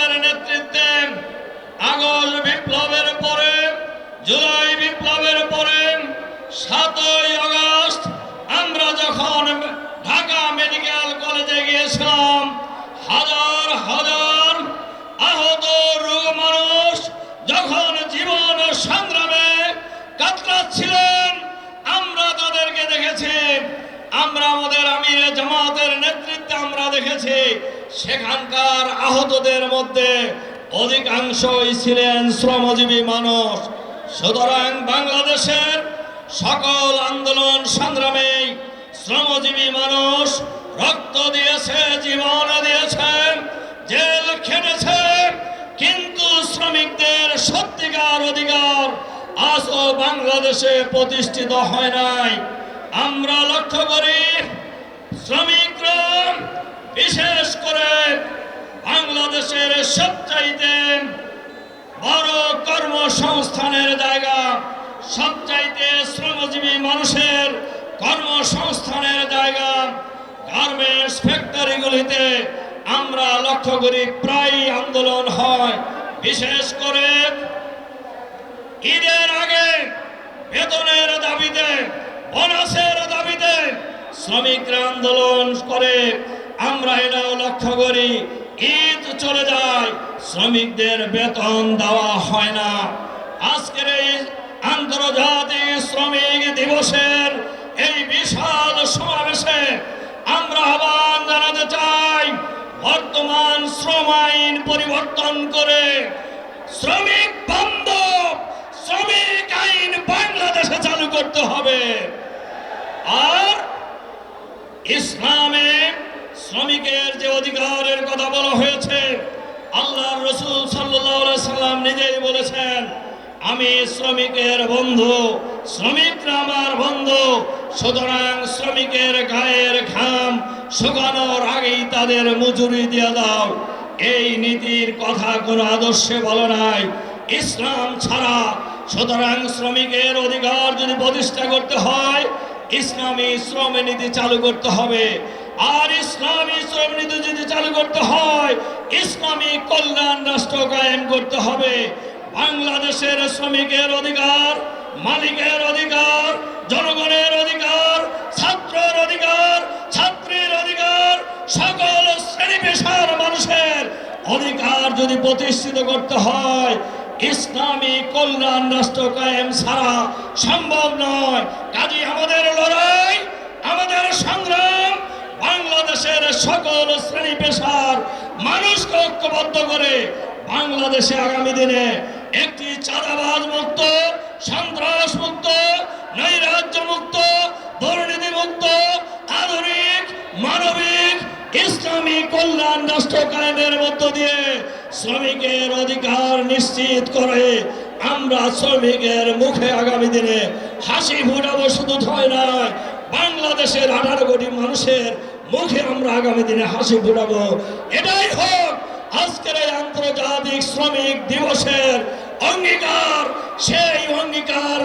জামাতের নেতৃত্বে আগস্ট বিপ্লবের পরে, জুলাই বিপ্লবের পরে 7ই আগস্ট আমরা যখন ঢাকা মেডিকেল কলেজে গিয়েছিলাম, হাজার হাজার আহত রোগ মানুষ যখন জীবন সংগ্রামে কাতরাচ্ছিলেন, আমরা তাদেরকে দেখেছি। আমরা আমাদের আমিরে জামাতের নেতৃত্বে আমরা দেখেছি সেখানকার আহতদের মধ্যে অধিকাংশই ছিলেন শ্রমজীবী মানুষ। সুতরাং বাংলাদেশের সকল আন্দোলন সংগ্রামে শ্রমজীবী মানুষ রক্ত দিয়েছে, জীবন দিয়েছে, জেল খেটেছে, কিন্তু শ্রমিকদের সত্যিকার অধিকার আজও বাংলাদেশে প্রতিষ্ঠিত হয় নাই। আমরা লক্ষ্য করি শ্রমিকরা বিশেষ করে বাংলাদেশের সবচাইতে বড় কর্মসংস্থানের জায়গা, সবচাইতে শ্রমজীবী মানুষের কর্মসংস্থানের জায়গা গার্মেন্টস ফ্যাক্টরিগুলিতে আমরা লক্ষ্য করি প্রায় আন্দোলন হয়। বিশেষ করে ঈদের আগে বেতনের দাবিতে, বোনাসের দাবিতে শ্রমিকরা আন্দোলন করে। আমরা এটাও লক্ষ্য করি ঈদ চলে যায়, শ্রমিকদের বেতন দেওয়া হয় না। আজকের এই আন্তর্জাতিক শ্রমিক দিবসের এই বিশাল সমাবেশে আমরা আহ্বান জানাতে চাই, বর্তমান শ্রম আইন পরিবর্তন করে শ্রমিক বান্ধব শ্রমিক আইন বাংলাদেশে চালু করতে হবে। আর ইসলামে শ্রমিকের যে অধিকারের কথা বলা হয়েছে, আল্লাহর রাসূল সাল্লাল্লাহু আলাইহি সাল্লাম নিজেই বলেছেন, আমি শ্রমিকের বন্ধু, শ্রমিকরা আমার বন্ধু। সুতরাং শ্রমিকের গায়ের ঘাম শুকানোর আগেই তাদের মজুরি দিয়ে দাও। এই নীতির কথা কোনো আদর্শে বলে নাই ইসলাম ছাড়া। সুতরাং শ্রমিকের অধিকার যদি প্রতিষ্ঠা করতে হয়, ইসলামী শ্রম নীতি চালু করতে হবে। আর ইসলামী শ্রম নীতি যদি চালু করতে হয়, ইসলামী কল্যাণ রাষ্ট্র কায়েম করতে হবে। বাংলাদেশের শ্রমিকের অধিকার, মালিকের অধিকার, জনগণের অধিকার, ছাত্রের অধিকার, ছাত্রীর অধিকার, সকল শ্রেণী পেশার মানুষের অধিকার যদি প্রতিষ্ঠিত করতে হয়, ইসলামী কল্যাণ রাষ্ট্র কায়েম ছাড়া সম্ভব নয়। কাজে আমাদের লড়াই, আমাদের সংগ্রাম বাংলাদেশের সকল শ্রেণী পেশার মানুষকে ঐক্যবদ্ধ করে বাংলাদেশে আগামী দিনে একটি চাঁদাবাজ মুক্ত, সন্ত্রাস মুক্ত, নৈরাজ্য মুক্ত, দুর্নীতি মুক্ত, আধুনিক মানবিক ইসলামী কল্যাণ রাষ্ট্র কায়েমের মধ্য দিয়ে শ্রমিকের অধিকার নিশ্চিত করে আমরা শ্রমিকের মুখে আগামী দিনে হাসি ফোটাবো। শুধু হয় নয়, বাংলাদেশের 18 কোটি মানুষের মুখে আমরা আগামী দিনে হাসি ফোটাবো। এটাই হোক আজকের এই আন্তর্জাতিক শ্রমিক দিবসের অঙ্গীকার। সেই অঙ্গীকার